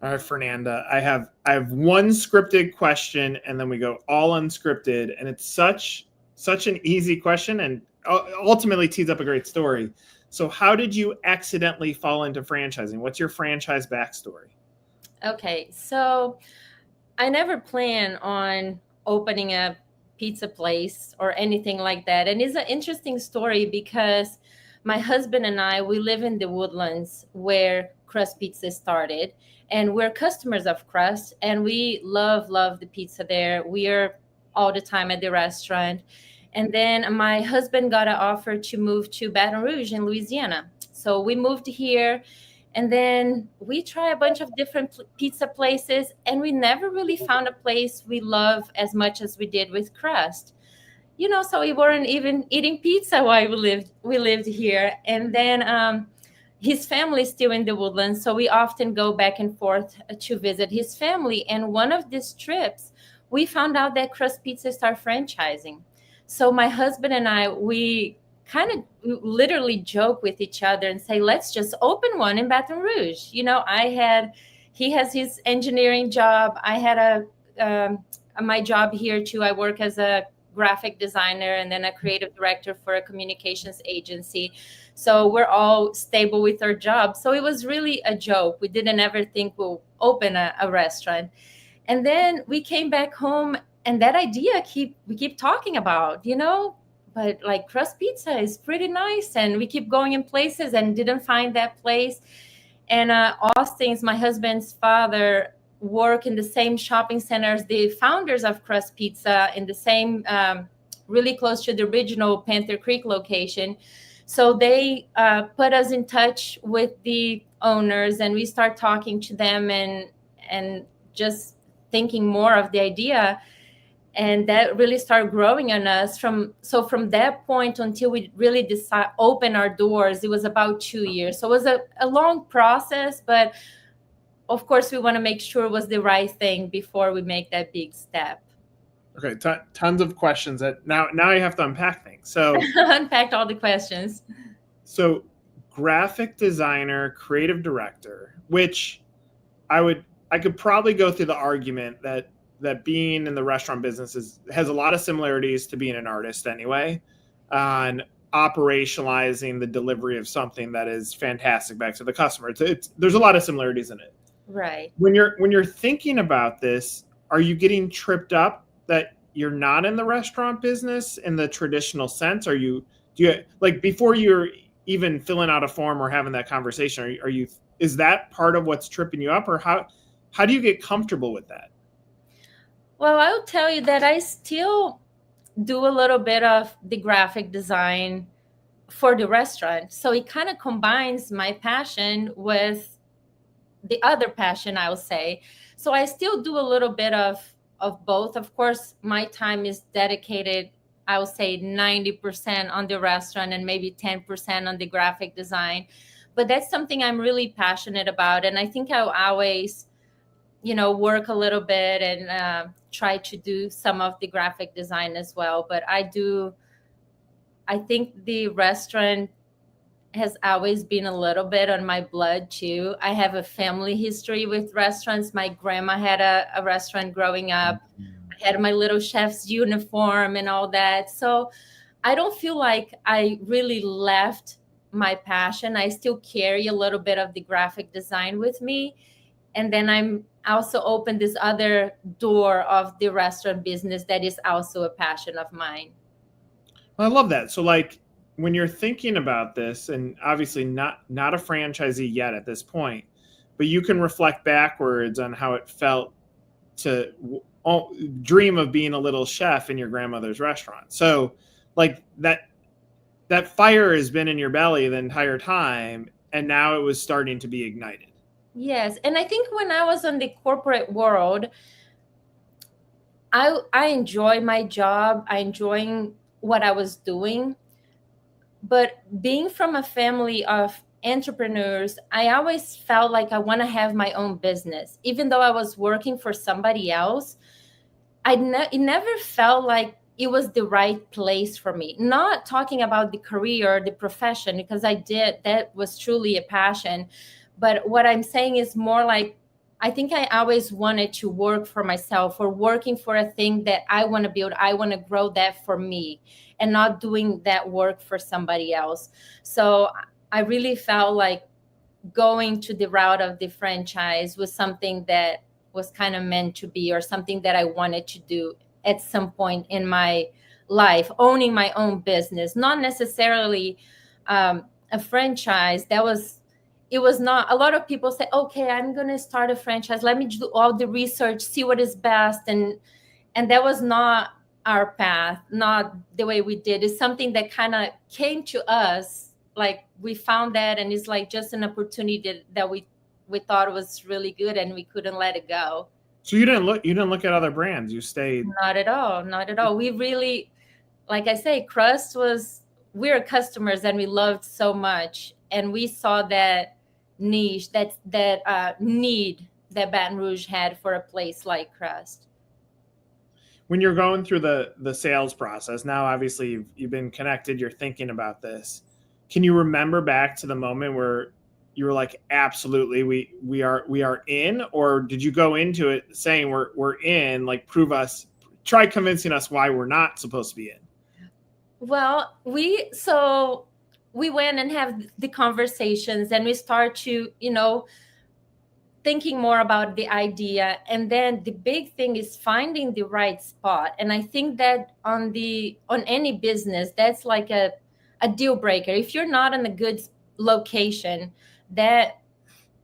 All right, Fernanda, I have one scripted question, and then we go all unscripted, and it's such an easy question, and ultimately tees up a great story. So, how did you accidentally fall into franchising? What's your franchise backstory? Okay, so I never plan on opening a pizza place or anything like that. And it's an interesting story because my husband and I, we live in the Woodlands where Crust Pizza started. And we're customers of Crust and we love the pizza there. We are all the time at the restaurant. And then my husband got an offer to move to Baton Rouge in Louisiana. So we moved here and then we try a bunch of different pizza places, and we never really found a place we love as much as we did with Crust. So we weren't even eating pizza while we lived here. And then his family is still in the Woodlands, so we often go back and forth to visit his family. And one of these trips, we found out that Crust Pizza started franchising. So my husband and I, we kind of literally joke with each other and say, let's just open one in Baton Rouge. He has his engineering job. I had my job here too. I work as a graphic designer and then a creative director for a communications agency. So we're all stable with our jobs. So it was really a joke. We didn't ever think we'll open a restaurant. And then we came back home and that idea we keep talking about, but like Crust Pizza is pretty nice. And we keep going in places and didn't find that place. And Austin's, my husband's father, work in the same shopping centers, the founders of Crust Pizza in the same, really close to the original Panther Creek location. So they put us in touch with the owners and we start talking to them and just thinking more of the idea. And that really started growing on us from that point until we really open our doors. It was about 2 years. So it was a long process, but of course we want to make sure it was the right thing before we make that big step. Okay, tons of questions that now I have to unpack things. So Unpacked all the questions. so graphic designer, creative director, which I could probably go through the argument that being in the restaurant business has a lot of similarities to being an artist anyway, on operationalizing the delivery of something that is fantastic back to the customer. There's a lot of similarities in it. Right. When you're thinking about this, are you getting tripped up that you're not in the restaurant business in the traditional sense? Do you, like, before you're even filling out a form or having that conversation, is that part of what's tripping you up, or how do you get comfortable with that? Well, I'll tell you that I still do a little bit of the graphic design for the restaurant. So it kind of combines my passion with the other passion, I would say. So I still do a little bit of both. Of course, my time is dedicated, I would say 90% on the restaurant and maybe 10% on the graphic design. But that's something I'm really passionate about. And I think I'll always, work a little bit and try to do some of the graphic design as well. But I think the restaurant has always been a little bit on my blood too. I have a family history with restaurants. My grandma had a restaurant growing up. I had my little chef's uniform and all that. So I don't feel like I really left my passion. I still carry a little bit of the graphic design with me. And then I'm also open this other door of the restaurant business that is also a passion of mine. I love that. So, like, when you're thinking about this, and obviously not a franchisee yet at this point, but you can reflect backwards on how it felt to dream of being a little chef in your grandmother's restaurant. So, like, that fire has been in your belly the entire time, and now it was starting to be ignited. Yes. And I think when I was in the corporate world, I enjoy my job. I enjoying what I was doing. But being from a family of entrepreneurs, I always felt like I want to have my own business. Even though I was working for somebody else, it never felt like it was the right place for me. Not talking about the career, the profession, because that was truly a passion. But what I'm saying is more like I think I always wanted to work for myself or working for a thing that I want to build. I want to grow that for me and not doing that work for somebody else. So I really felt like going to the route of the franchise was something that was kind of meant to be, or something that I wanted to do at some point in my life, owning my own business, not necessarily a franchise. It was not. A lot of people say, okay, I'm going to start a franchise. Let me do all the research, see what is best. And that was not our path, not the way we did. It's something that kind of came to us. Like we found that, and it's like just an opportunity that we thought was really good, and we couldn't let it go. So you didn't look at other brands. You stayed. Not at all. Not at all. We really, like I say, Crust was, we're customers and we loved so much. And we saw that niche, that need that Baton Rouge had for a place like Crust. When you're going through the sales process, now obviously you've been connected, you're thinking about this. Can you remember back to the moment where you were like, absolutely, we are in? Or did you go into it saying we're in, like try convincing us why we're not supposed to be in? Well, we went and have the conversations, and we start to, thinking more about the idea. And then the big thing is finding the right spot. And I think that on any business, that's like a deal breaker. If you're not in a good location, that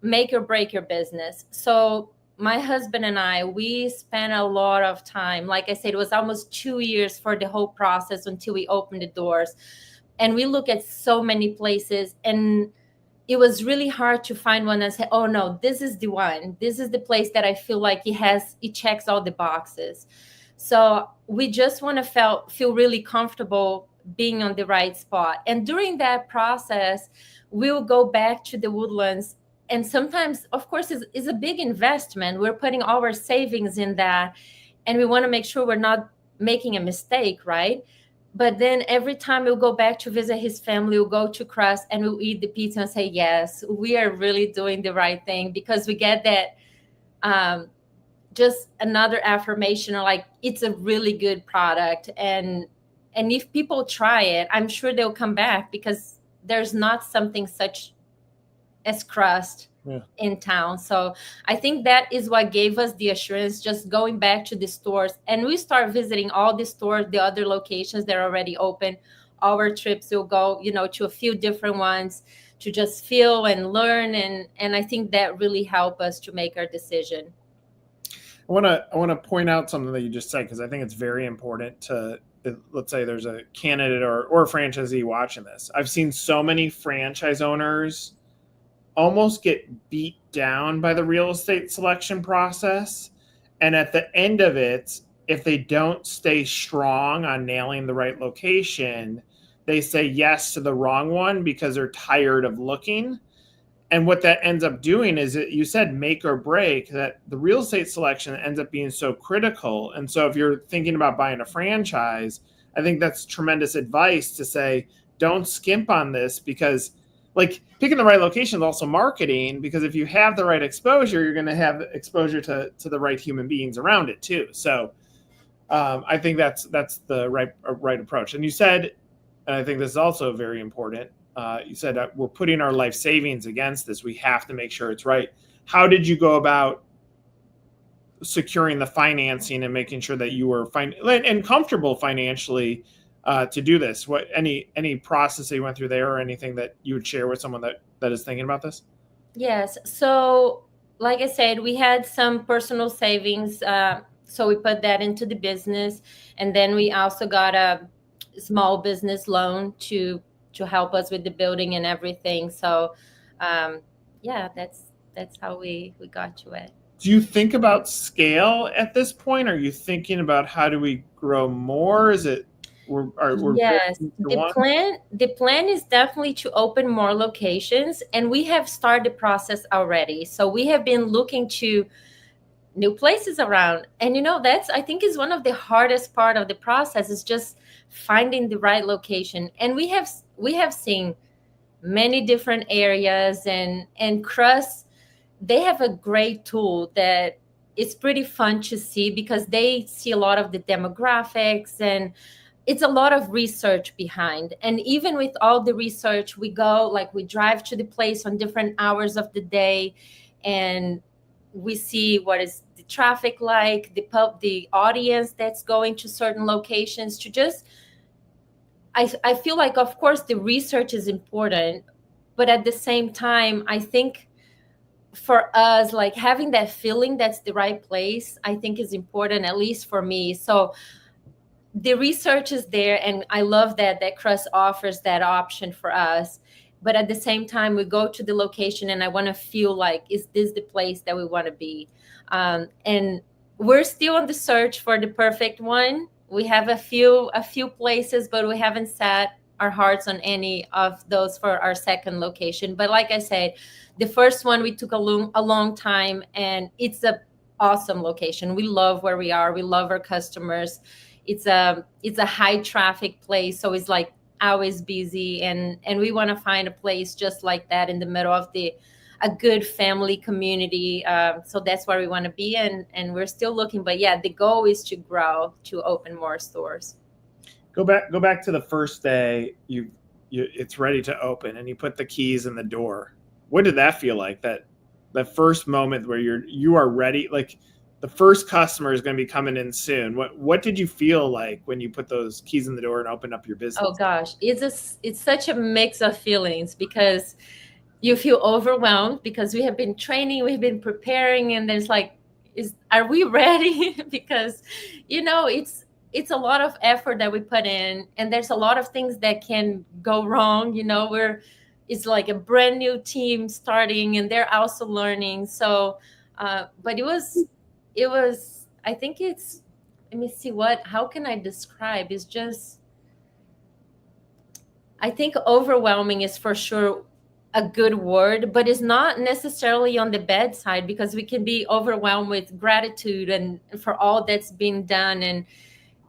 make or break your business. So my husband and I, we spent a lot of time. Like I said, it was almost 2 years for the whole process until we opened the doors. And we look at so many places, and it was really hard to find one and say, oh no, this is the one. This is the place that I feel like it checks all the boxes. So we just want to feel really comfortable being on the right spot. And during that process, we'll go back to the Woodlands. And sometimes, of course, it's a big investment. We're putting all our savings in that, and we want to make sure we're not making a mistake, right? But then every time we'll go back to visit his family, we'll go to Crust and we'll eat the pizza and say, yes, we are really doing the right thing, because we get that just another affirmation, like it's a really good product. And if people try it, I'm sure they'll come back, because there's not something such as Crust in town. So I think that is what gave us the assurance, just going back to the stores. And we start visiting all the stores, the other locations that are already open. Our trips will go, to a few different ones to just feel and learn. And I think that really helped us to make our decision. I want to point out something that you just said, because I think it's very important to, let's say there's a candidate or a franchisee watching this. I've seen so many franchise owners almost get beat down by the real estate selection process. And at the end of it, if they don't stay strong on nailing the right location, they say yes to the wrong one because they're tired of looking. And what that ends up doing is, you said make or break, that the real estate selection ends up being so critical. And so if you're thinking about buying a franchise, I think that's tremendous advice to say, don't skimp on this, because like picking the right location is also marketing, because if you have the right exposure, you're going to have exposure to the right human beings around it too. So I think that's the right approach. And you said, and I think this is also very important, you said that we're putting our life savings against this. We have to make sure it's right. How did you go about securing the financing and making sure that you were fine and comfortable financially to do this? What any process that you went through there, or anything that you would share with someone that is thinking about this? Yes. So like I said, we had some personal savings. So we put that into the business. And then we also got a small business loan to help us with the building and everything. So that's how we got to it. Do you think about scale at this point? Are you thinking about how do we grow more? Is it yes, the plan is definitely to open more locations, and we have started the process already. So we have been looking to new places around, and that's, I think, is one of the hardest part of the process, is just finding the right location. And we have seen many different areas, and Crust they have a great tool that it's pretty fun to see, because they see a lot of the demographics, and it's a lot of research behind. And even with all the research, we go, like, we drive to the place on different hours of the day, and we see what is the traffic like, the audience that's going to certain locations, to just, I feel like, of course, the research is important, but at the same time, I think for us, like, having that feeling that's the right place, I think is important, at least for me. So the research is there, and I love that Crust offers that option for us. But at the same time, we go to the location, and I want to feel like, is this the place that we want to be? And we're still on the search for the perfect one. We have a few places, but we haven't set our hearts on any of those for our second location. But like I said, the first one, we took a long time, and it's a awesome location. We love where we are. We love our customers. It's a high traffic place, so it's like always busy, and we want to find a place just like that in the middle of a good family community. So that's where we want to be, and we're still looking. But yeah, the goal is to grow, to open more stores. Go back to the first day. It's ready to open, and you put the keys in the door. What did that feel like? That first moment where you are ready, like the first customer is going to be coming in soon. What did you feel like when you put those keys in the door and opened up your business? Oh gosh, it's such a mix of feelings, because you feel overwhelmed, because we have been training, we've been preparing, and there's like, are we ready? Because it's a lot of effort that we put in, and there's a lot of things that can go wrong. It's like a brand new team starting, and they're also learning. So, but it was, I think it's, let me see, how can I describe? It's just, I think overwhelming is for sure a good word, but it's not necessarily on the bad side, because we can be overwhelmed with gratitude and for all that's been done.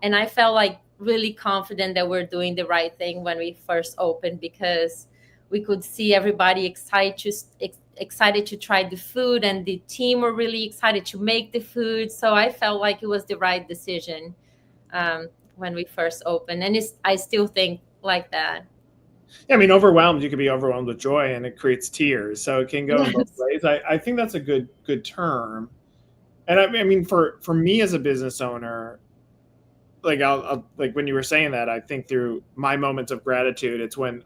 And I felt like really confident that we're doing the right thing when we first opened, because we could see everybody excited to try the food, and the team were really excited to make the food. So I felt like it was the right decision when we first opened, and I still think like that. Yeah, I mean, overwhelmed, you could be overwhelmed with joy, and it creates tears. So it can go in both Yes. ways. I think that's a good term. And I mean, for me as a business owner, like I'll like when you were saying that, I think through my moments of gratitude, it's when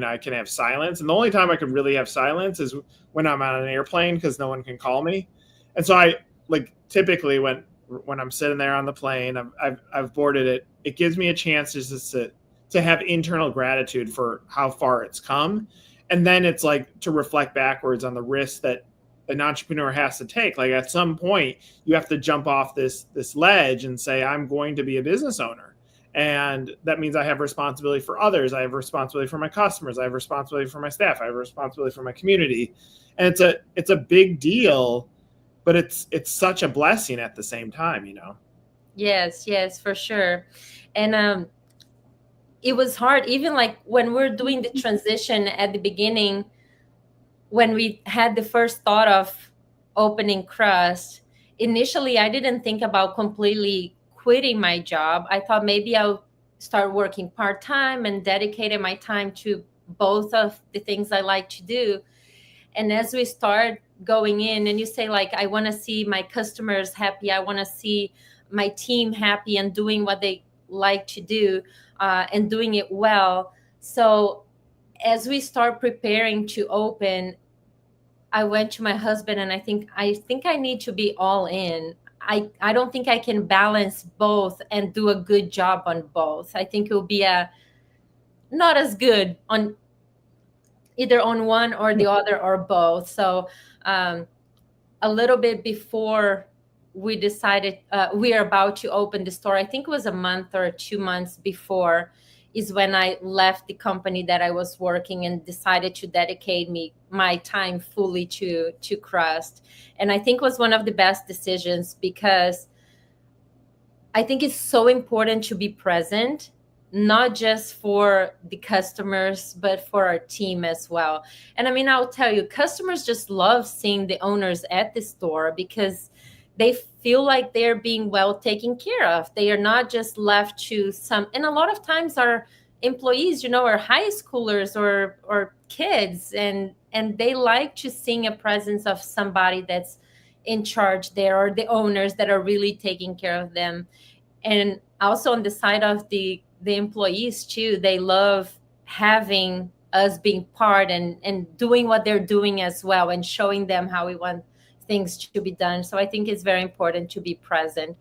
I can have silence. And the only time I could really have silence is when I'm on an airplane, because no one can call me. And so I, like, typically when I'm sitting there on the plane, I've boarded it, it gives me a chance just to have internal gratitude for how far it's come. And then it's like to reflect backwards on the risks that an entrepreneur has to take. Like, at some point you have to jump off this ledge and say, I'm going to be a business owner. And that means I have responsibility for others. I have responsibility for my customers. I have responsibility for my staff. I have responsibility for my community. And it's a big deal, but it's such a blessing at the same time, Yes, for sure. And it was hard, even like when we're doing the transition at the beginning, when we had the first thought of opening Crust. Initially, I didn't think about completely quitting my job. I thought maybe I'll start working part-time and dedicated my time to both of the things I like to do. And as we start going in, and you say, like, I want to see my customers happy, I want to see my team happy and doing what they like to do, and doing it well. So as we start preparing to open, I went to my husband, and I think I need to be all in. I don't think I can balance both and do a good job on both. I think it will be not as good on either on one or the other or both. So a little bit before we decided we are about to open the store, I think it was a month or 2 months before, is when I left the company that I was working and decided to dedicate my time fully to Crust. And I think it was one of the best decisions, because I think it's so important to be present not just for the customers, but for our team as well. And I mean, I'll tell you, customers just love seeing the owners at the store because they feel like they're being well taken care of. They are not just left to some, and a lot of times our employees, are high schoolers or kids, and they like to see a presence of somebody that's in charge there, or the owners that are really taking care of them. And also on the side of the employees too, they love having us being part and doing what they're doing as well, and showing them how we want things to be done. So I think it's very important to be present,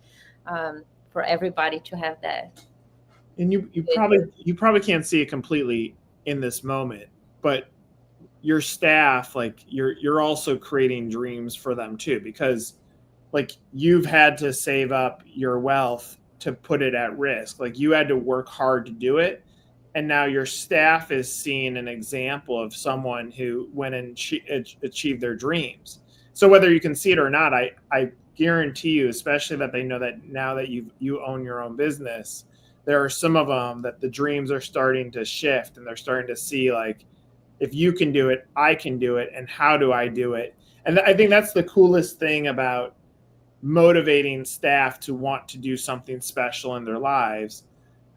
for everybody to have that. And you probably can't see it completely in this moment, but your staff, like you're also creating dreams for them too, because like you've had to save up your wealth to put it at risk. Like you had to work hard to do it. And now your staff is seeing an example of someone who went and achieved their dreams. So whether you can see it or not, I guarantee you, especially that they know that now that you own your own business, there are some of them that the dreams are starting to shift, and they're starting to see like, if you can do it, I can do it. And how do I do it? And I think that's the coolest thing about motivating staff to want to do something special in their lives.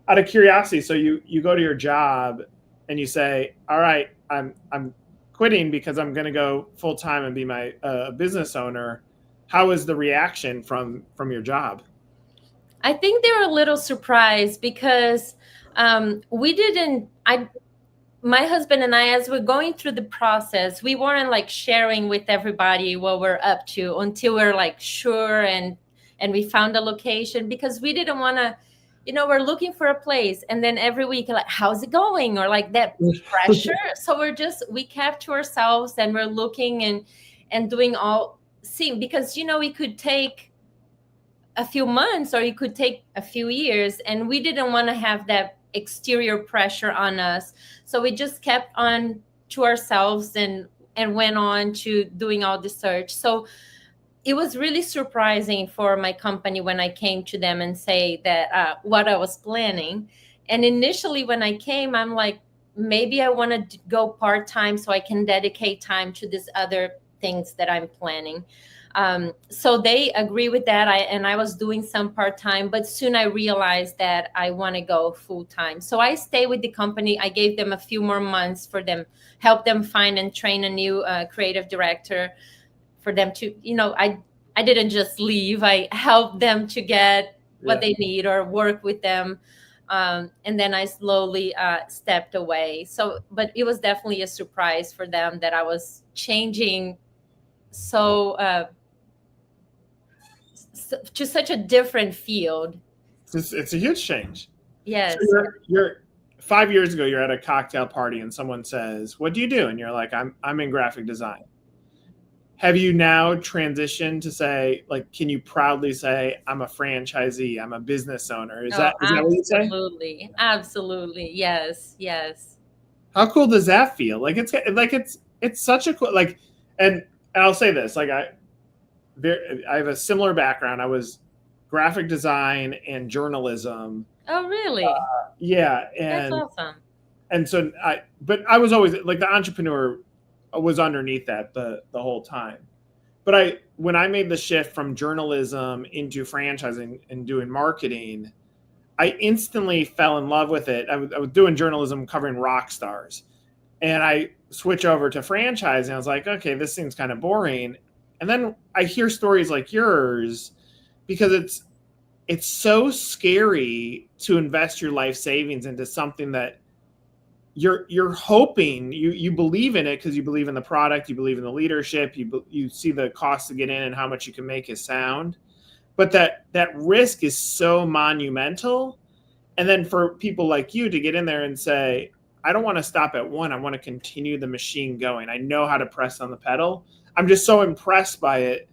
Out of curiosity, so you go to your job and you say, all right, I'm quitting because I'm going to go full time and be my business owner. How is the reaction from your job? I think they were a little surprised because we didn't. My husband and I, as we're going through the process, we weren't like sharing with everybody what we're up to until we're like sure and we found a location, because we didn't want to, we're looking for a place, and then every week like, how's it going, or like that pressure. So we kept to ourselves, and we're looking and doing all see, because it could take a few months or it could take a few years, and we didn't want to have that exterior pressure on us. So we just kept on to ourselves and went on to doing all the search. So it was really surprising for my company when I came to them and say that what I was planning. And initially when I came, I'm like, maybe I want to go part-time so I can dedicate time to these other things that I'm planning. So they agree with that. I was doing some part-time, but soon I realized that I want to go full-time. So I stay with the company. I gave them a few more months for them, help them find and train a new creative director for them to, I didn't just leave. I helped them to get what they need or work with them. And then I slowly stepped away. So, but it was definitely a surprise for them that I was changing so to such a different field. It's a huge change. Yes. So you're 5 years ago, you're at a cocktail party and someone says, what do you do? And you're like, I'm in graphic design. Have you now transitioned to say, like, can you proudly say, I'm a franchisee, I'm a business owner? Is that what you say? Absolutely. Absolutely. Yes. Yes. How cool does that feel? Like it's such a cool, like, and I'll say this, like I have a similar background. I was graphic design and journalism. Oh, really? Yeah. That's awesome. And so but I was always like the entrepreneur was underneath that the whole time. But when I made the shift from journalism into franchising and doing marketing, I instantly fell in love with it. I was doing journalism covering rock stars, and I switch over to franchising. I was like, okay, this seems kind of boring. And then I hear stories like yours, because it's so scary to invest your life savings into something that you're hoping you believe in it because you believe in the product, you believe in the leadership, you see the cost to get in and how much you can make is sound, but that risk is so monumental. And then for people like you to get in there and say, I don't want to stop at one, I want to continue the machine going, I know how to press on the pedal. I'm just so impressed by it,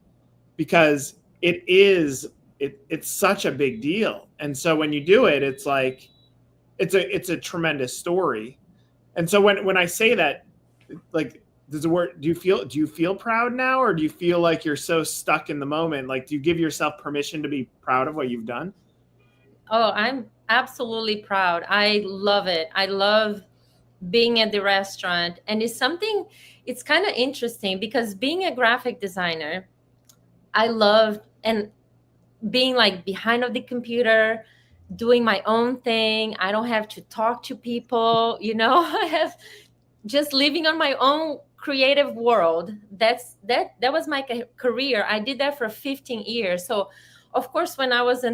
because it's such a big deal. And so when you do it, it's like it's a tremendous story. And so when I say that, like, do you feel proud now, or do you feel like you're so stuck in the moment? Like, do you give yourself permission to be proud of what you've done? Oh, absolutely proud. I love it. I love being at the restaurant. And it's kind of interesting because being a graphic designer, I love and being like behind of the computer, doing my own thing. I don't have to talk to people, I have just living on my own creative world. That was my career. I did that for 15 years. So of course, when I was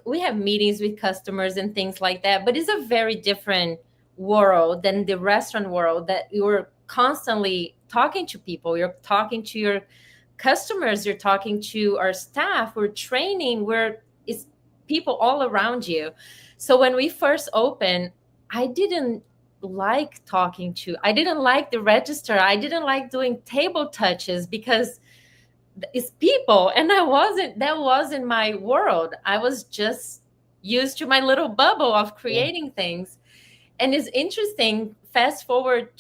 we have meetings with customers and things like that, but it's a very different world than the restaurant world, that you're constantly talking to people. You're talking to your customers, you're talking to our staff, we're training, it's people all around you. So when we first opened, I didn't I didn't like the register, I didn't like doing table touches because it's people, and that wasn't my world. I was just used to my little bubble of creating things. And it's interesting, fast forward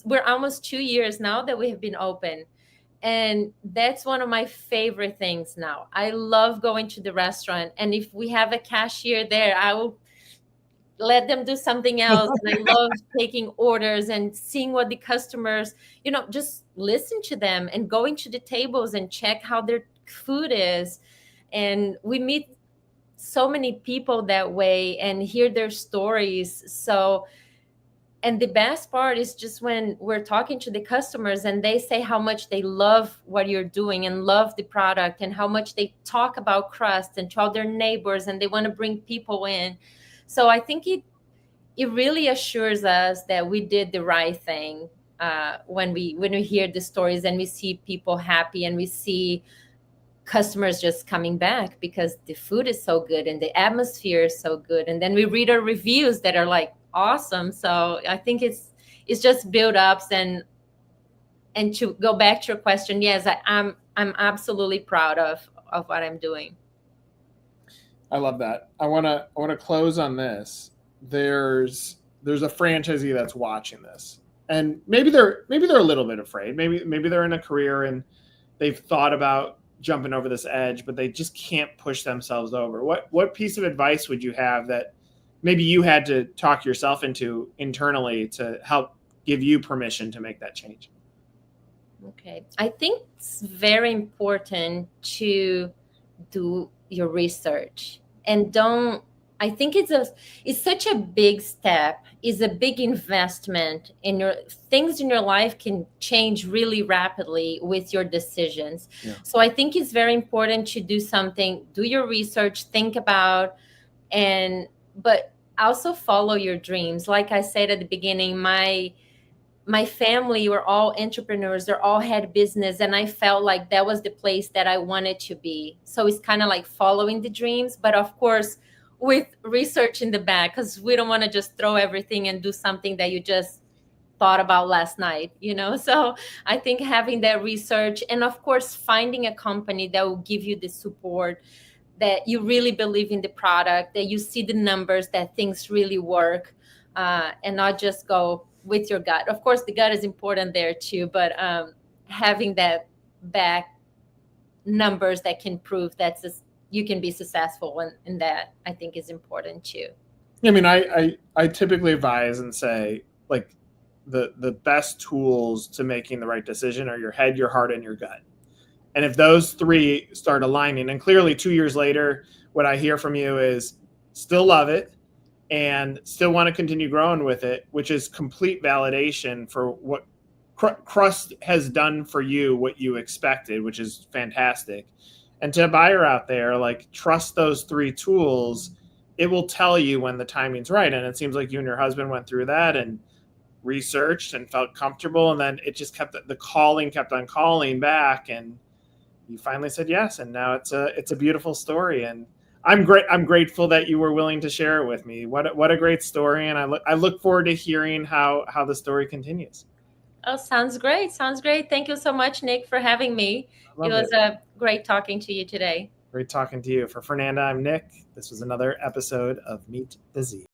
we're almost 2 years now that we have been open. And that's one of my favorite things now. I love going to the restaurant. And if we have a cashier there, I will let them do something else. And I love taking orders and seeing what the customers, just listen to them and going to the tables and check how their food is. And we meet so many people that way and hear their stories. So, and the best part is just when we're talking to the customers and they say how much they love what you're doing and love the product, and how much they talk about Crust and tell their neighbors, and they want to bring people in. So I think it really assures us that we did the right thing when we hear the stories and we see people happy and we see customers just coming back because the food is so good and the atmosphere is so good. And then we read our reviews that are like awesome. So I think it's just build ups. And to go back to your question, yes, I'm absolutely proud of what I'm doing. I love that. I want to close on this. There's a franchisee that's watching this, and maybe they're a little bit afraid. Maybe they're in a career and they've thought about jumping over this edge, but they just can't push themselves over. What piece of advice would you have that maybe you had to talk yourself into internally to help give you permission to make that change? Okay. I think it's very important to do your research, and I think it's such a big step. It's a big investment in things in your life can change really rapidly with your decisions. Yeah. So I think it's very important to do your research, think about, but also follow your dreams. Like I said at the beginning, my family were all entrepreneurs. They all had business. And I felt like that was the place that I wanted to be. So it's kind of like following the dreams, but of course, with research in the back, because we don't want to just throw everything and do something that you just thought about last night, So I think having that research, and of course, finding a company that will give you the support, that you really believe in the product, that you see the numbers, that things really work, and not just go with your gut. Of course, the gut is important there too, but having that back numbers that can prove that you can be successful in that, I think is important too. I mean, I typically advise and say, like, the best tools to making the right decision are your head, your heart, and your gut. And if those three start aligning, and clearly 2 years later, what I hear from you is still love it and still want to continue growing with it, which is complete validation for what Crust has done for you, what you expected, which is fantastic. And to a buyer out there, like, trust those three tools. It will tell you when the timing's right. And it seems like you and your husband went through that and researched and felt comfortable. And then it just the calling kept on calling back. And you finally said yes. And now it's a beautiful story. And I'm grateful that you were willing to share it with me. What a great story. And I look forward to hearing how the story continues. Oh, sounds great. Sounds great. Thank you so much, Nick, for having me. It was great talking to you today. Great talking to you. For Fernanda, I'm Nick. This was another episode of Meet the Z.